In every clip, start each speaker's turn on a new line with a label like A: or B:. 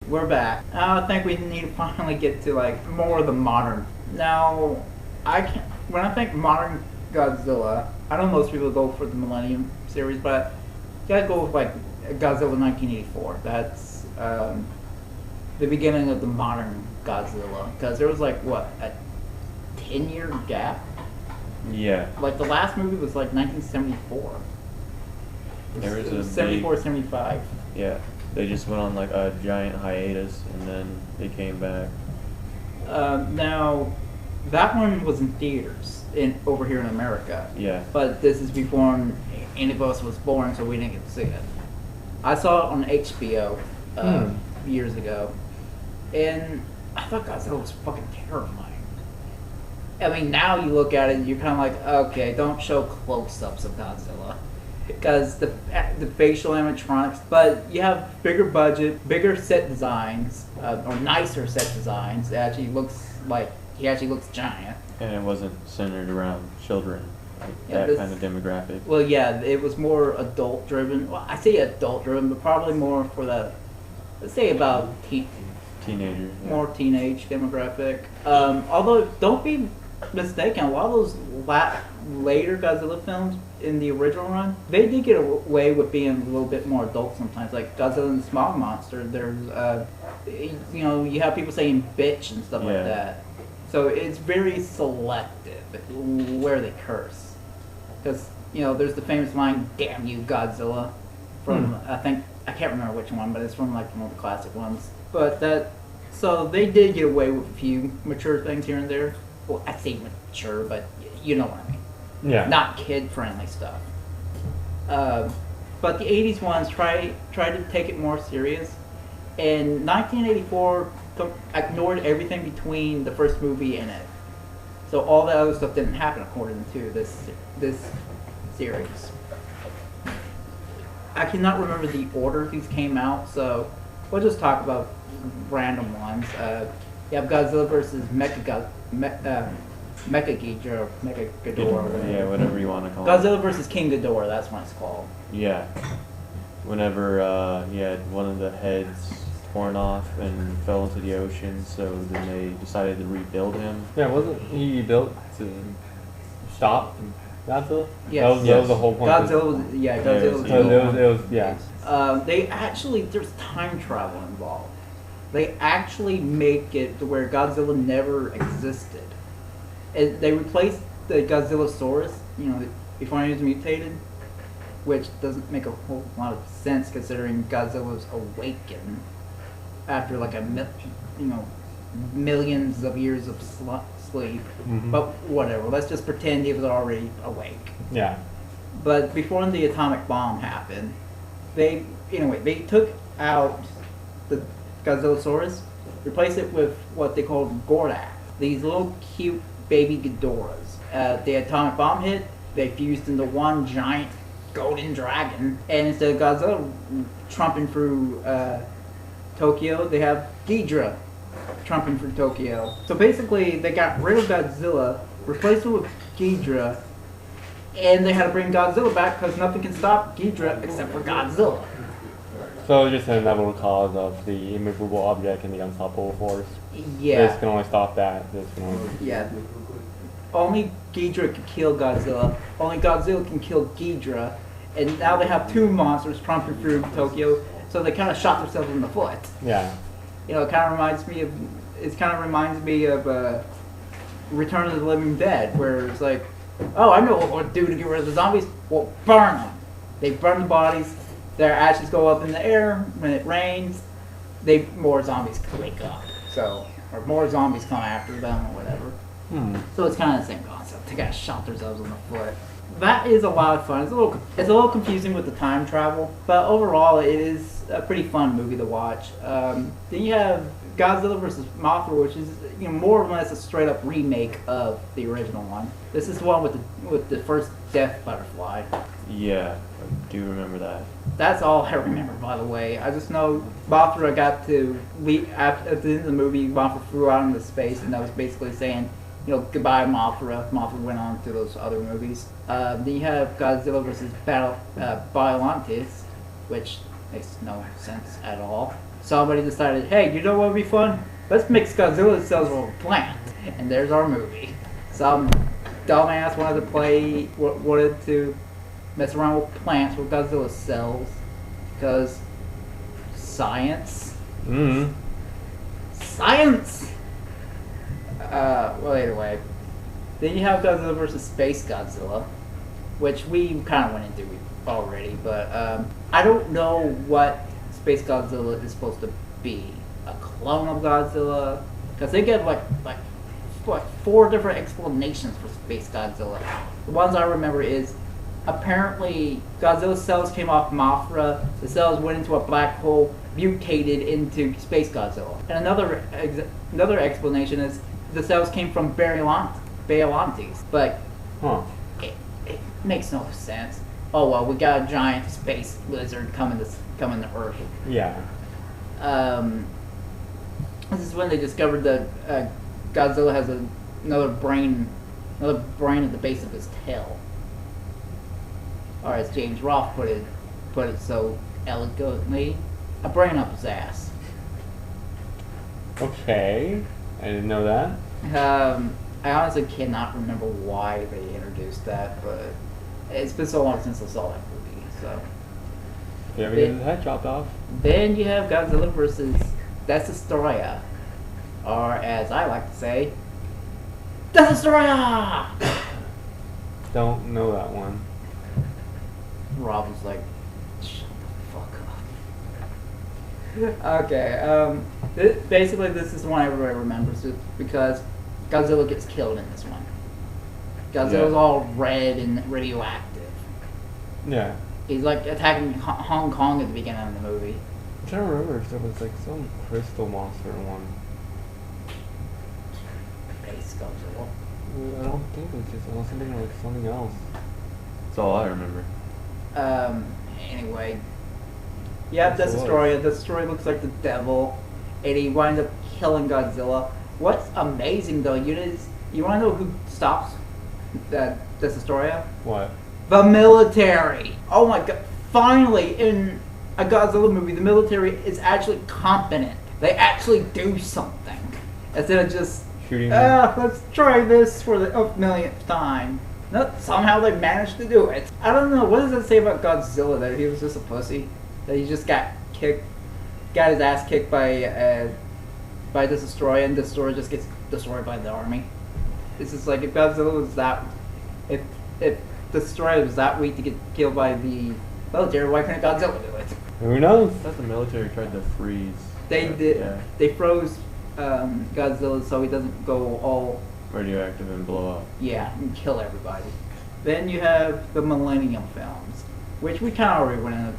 A: We're back. Now I think we need to finally get to like more of the modern. Now, when I think modern Godzilla, I know most people go for the Millennium series, but you gotta go with like Godzilla 1984. That's the beginning of the modern Godzilla, because there was like what, a 10-year gap.
B: Yeah.
A: Like the last movie was like 1974.
B: There was
A: It was
B: a
A: 74,
B: big,
A: 75.
B: yeah. They just went on like a giant hiatus and then they came back.
A: Now, that one was in theaters over here in America.
B: Yeah.
A: But this is before any of us was born, so we didn't get to see it. I saw it on HBO years ago, and I thought Godzilla was fucking terrifying. I mean, now you look at it and you're kind of like, okay, don't show close-ups of Godzilla. Because the facial animatronics, but you have bigger budget, bigger set designs, or nicer set designs. It actually looks like he actually looks giant.
B: And it wasn't centered around children, like
A: Yeah,
B: that kind of demographic.
A: Well, yeah, it was more adult driven. Well, I say adult driven, but probably more for the, let's say about
B: Teenager. Yeah.
A: more teenage demographic. Although, don't be mistaken, a lot of those later Godzilla films in the original run, they did get away with being a little bit more adult sometimes. Like Godzilla and the Smog Monster, there's, you have people saying bitch and stuff like
B: Yeah.
A: that. So it's very selective where they curse. Because, there's the famous line, "Damn you, Godzilla," from, I can't remember which one, but it's from like one of the classic ones. But so they did get away with a few mature things here and there. Well, I say mature, but you know what I mean.
C: Yeah.
A: Not kid-friendly stuff. But the 80s ones tried to take it more serious. And 1984 ignored everything between the first movie and it. So all the other stuff didn't happen according to this series. I cannot remember the order these came out, so we'll just talk about random ones. You have Godzilla versus Mecha Ghidorah, or whatever.
B: Yeah, whatever you want to call it.
A: Godzilla versus King Ghidorah, that's what it's called.
B: Yeah. Whenever he had one of the heads torn off and fell into the ocean, so then they decided to rebuild him.
C: Yeah, wasn't he built to stop Godzilla?
A: Yes.
C: That was the whole point.
A: Godzilla was, Godzilla was
C: It was yeah.
A: there's time travel involved. They actually make it to where Godzilla never existed. And they replaced the Godzillasaurus, before he was mutated, which doesn't make a whole lot of sense considering Godzilla was awakened after like millions of years of sleep.
C: Mm-hmm.
A: But whatever, let's just pretend he was already awake.
C: Yeah.
A: But before the atomic bomb happened, they took out the Godzillasaurus, replaced it with what they called Gordak. These little cute baby Ghidorahs. The atomic bomb hit, they fused into one giant golden dragon, and instead of Godzilla trumping through Tokyo, they have Ghidorah trumping through Tokyo. So basically, they got rid of Godzilla, replaced it with Ghidorah, and they had to bring Godzilla back because nothing can stop Ghidorah except for Godzilla.
C: So it's just an inevitable cause of the immovable object and the unstoppable force.
A: Yeah.
C: This can only stop that. This can only.
A: Yeah. Only Ghidorah can kill Godzilla. Only Godzilla can kill Ghidorah. And now they have two monsters trumping through Tokyo, so they kind of shot themselves in the foot.
C: Yeah.
A: It kind of reminds me of Return of the Living Dead, where it's like, oh, I know what we'll do to get rid of the zombies. We'll burn them. They burn the bodies. Their ashes go up in the air. When it rains, more zombies wake up. Or more zombies come after them, or whatever. So it's kind of the same concept. They got shot themselves in the foot. That is a lot of fun. It's a little confusing with the time travel, but overall it is a pretty fun movie to watch. Then you have Godzilla vs. Mothra, which is more or less a straight up remake of the original one. This is the one with the first death butterfly.
B: Yeah, I do remember that.
A: That's all I remember, by the way. I just know Mothra got to leave at the end of the movie. Mothra flew out into space, and that was basically saying, goodbye, Mothra. Mothra went on to those other movies. Then you have Godzilla vs. Biollante, which makes no sense at all. somebody decided, hey, you know what would be fun? Let's mix Godzilla cells with a plant. And there's our movie. Some dumbass wanted to mess around with plants with Godzilla cells. Because science.
C: Mm.
A: Science! Well, anyway. Then you have Godzilla versus Space Godzilla, which we kind of went into already, but I don't know what Space Godzilla is supposed to be. A clone of Godzilla? Because they give like 4 different explanations for Space Godzilla. The ones I remember is apparently Godzilla's cells came off Mothra, the cells went into a black hole, mutated into Space Godzilla. And another explanation is the cells came from Biolantes, but it makes no sense. Oh well, we got a giant space lizard coming to Earth.
C: Yeah.
A: This is when they discovered that Godzilla has another brain at the base of his tail. Or as James Roth put it so elegantly, a brain up his ass.
C: Okay. I didn't know that.
A: I honestly cannot remember why they introduced that, but it's been so long since I saw that movie. So
C: Did you ever get his head chopped off?
A: then you have Godzilla versus Destroyer, or as I like to say, Destroyer.
C: Don't know that one.
A: Rob was like, shut the fuck up. Okay, basically this is the one everybody remembers because Godzilla gets killed in this one. Godzilla's all red and radioactive.
C: Yeah.
A: He's like attacking Hong Kong at the beginning of the movie.
C: I'm trying to remember if there was like some crystal monster in one.
A: Base Godzilla.
C: I don't think it was just something like something else.
B: That's all I remember.
A: Anyway. Yeah, Destroyer. Destroyer looks like the devil, and he winds up killing Godzilla. What's amazing though, you want to know who stops the Destroyer?
C: What?
A: The military. Oh my god! Finally, in a Godzilla movie, the military is actually competent. They actually do something instead of just
C: Shooting.
A: let's try this for the millionth time. No, somehow they managed to do it. I don't know. What does that say about Godzilla? That he was just a pussy? That he just got his ass kicked by the Destroyer, and Destroyer just gets destroyed by the army. It's just like if Godzilla was that, if Destroyer was that weak to get killed by the military, why couldn't Godzilla do it?
C: Who knows?
B: I thought the military tried to freeze.
A: They did.
B: Yeah.
A: They froze Godzilla so he doesn't go all
B: Radioactive and blow up.
A: and kill everybody. Then you have the Millennium films, which we kind of already went into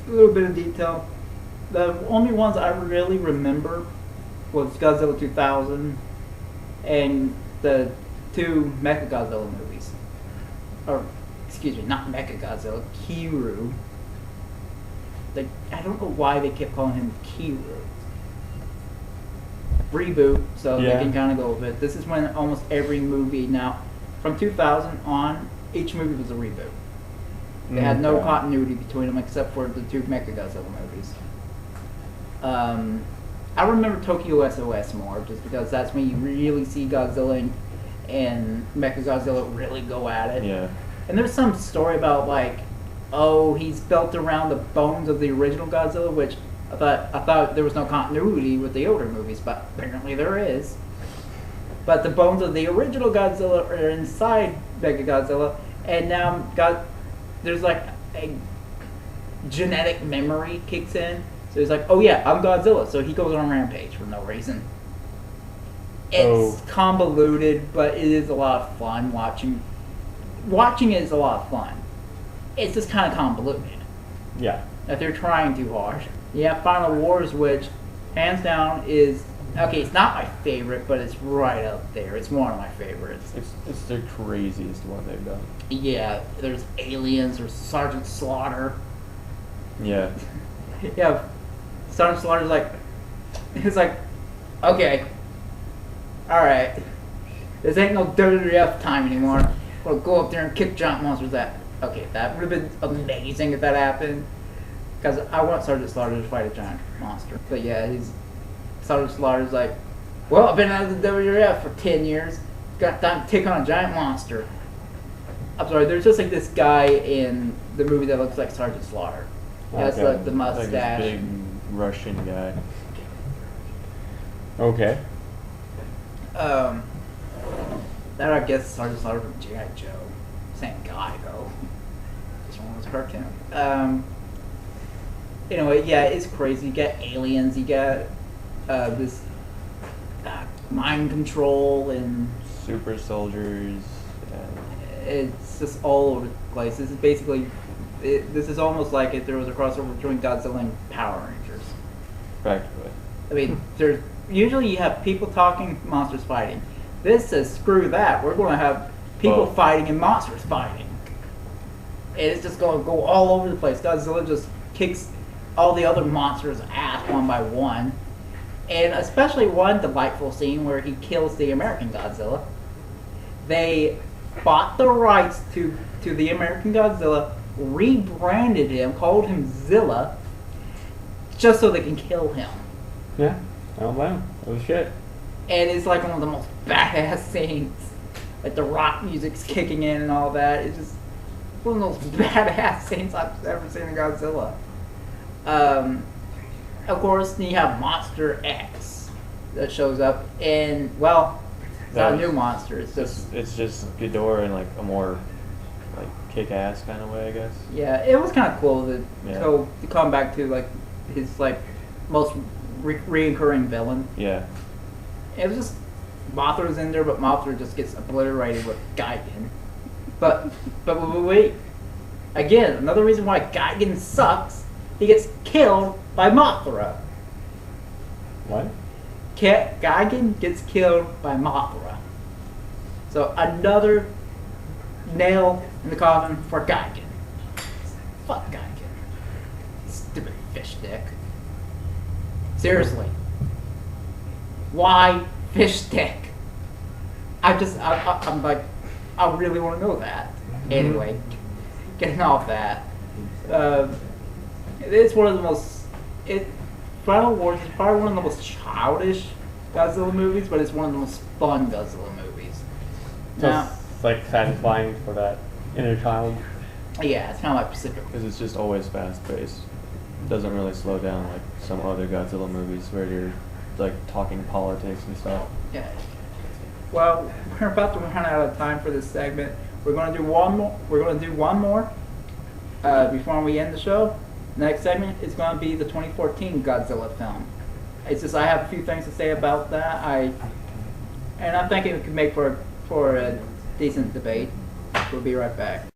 A: a little bit of detail. The only ones I really remember was Godzilla 2000 and the 2 Mechagodzilla movies. Or, excuse me, not Mechagodzilla, Kiru. I don't know why they kept calling him Kiru. Reboot, so
C: Yeah.
A: they can kind of go with it. This is when almost every movie now, from 2000 on, each movie was a reboot. They had no
C: Okay.
A: continuity between them except for the 2 Mechagodzilla movies. I remember Tokyo SOS more, just because that's when you really see Godzilla and Mechagodzilla really go at it.
B: Yeah.
A: And there's some story about like, oh, he's built around the bones of the original Godzilla, which I thought there was no continuity with the older movies, but apparently there is. But the bones of the original Godzilla are inside Mechagodzilla, and now there's like a genetic memory kicks in. So he's like, oh yeah, I'm Godzilla. So he goes on a rampage for no reason. It's convoluted, but it is a lot of fun watching. Watching it is a lot of fun. It's just kind of convoluted.
C: Yeah.
A: That they're trying too hard. Yeah, Final Wars, which hands down is okay. It's not my favorite, but it's right up there. It's one of my favorites.
B: It's the craziest one they've done.
A: Yeah, there's aliens. There's Sergeant Slaughter.
B: Yeah.
A: Yeah, Sergeant Slaughter's like, he's like, okay, all right, this ain't no WWF time anymore. We'll go up there and kick giant monsters. Okay, that would have been amazing if that happened. Because I want Sergeant Slaughter to fight a giant monster. But yeah, Sergeant Slaughter's like, well, I've been out of the WWF for 10 years. Got time to take on a giant monster. I'm sorry, there's just like this guy in the movie that looks like Sergeant Slaughter. He has
C: Okay.
A: like the
B: Like
A: mustache.
B: this big Russian guy.
C: Okay.
A: That I guess Sergeant Slaughter from G.I. Joe. Same guy though. This one was a cartoon. Anyway, yeah, it's crazy. You got aliens. You got this mind control, and
B: Super soldiers.
A: it's just all over the place. This is basically, this is almost like if there was a crossover between Godzilla and Power Rangers.
B: Practically.
A: I mean, there's usually you have people talking, monsters fighting. This says screw that. We're going to have people
B: Both.
A: fighting and monsters fighting. And it's just going to go all over the place. Godzilla just kicks all the other monsters' ass one by one. And especially one delightful scene where he kills the American Godzilla. They bought the rights to the American Godzilla, rebranded him, called him Zilla, just so they can kill him.
C: Yeah. I don't blame him. Oh shit.
A: And it's like one of the most badass scenes. Like the rock music's kicking in and all that. It's just one of those badass scenes I've ever seen in Godzilla. Of course, you have Monster X that shows up, and well, it's not a new monster. It's just
B: It's just Ghidorah in like a more like kick-ass kind of way, I guess.
A: yeah, it was kind of cool to
B: Yeah.
A: to come back to like his like most reoccurring villain.
B: Yeah.
A: It was just Mothra's in there, but Mothra just gets obliterated with Gigan. But wait, again, another reason why Gigan sucks. He gets killed by Mothra.
C: What?
A: Gigan gets killed by Mothra. So another nail in the coffin for Gigan. Fuck Gigan. Stupid fish dick. Seriously. Why fish stick? I'm like, I really want to know that. Anyway, getting off that. It's one of the most. Final Wars is probably one of the most childish Godzilla movies, but it's one of the most fun Godzilla movies. Now,
C: Just like satisfying for that inner child.
A: yeah, it's kind of like Pacific.
B: Because it's just always fast-paced. Doesn't really slow down like some other Godzilla movies where you're like talking politics and stuff.
A: Yeah. Well, we're about to run out of time for this segment. We're going to do one more. We're going to do one more before we end the show. Next segment is going to be the 2014 Godzilla film. It's just I have a few things to say about that. And I'm thinking it could make for a decent debate. We'll be right back.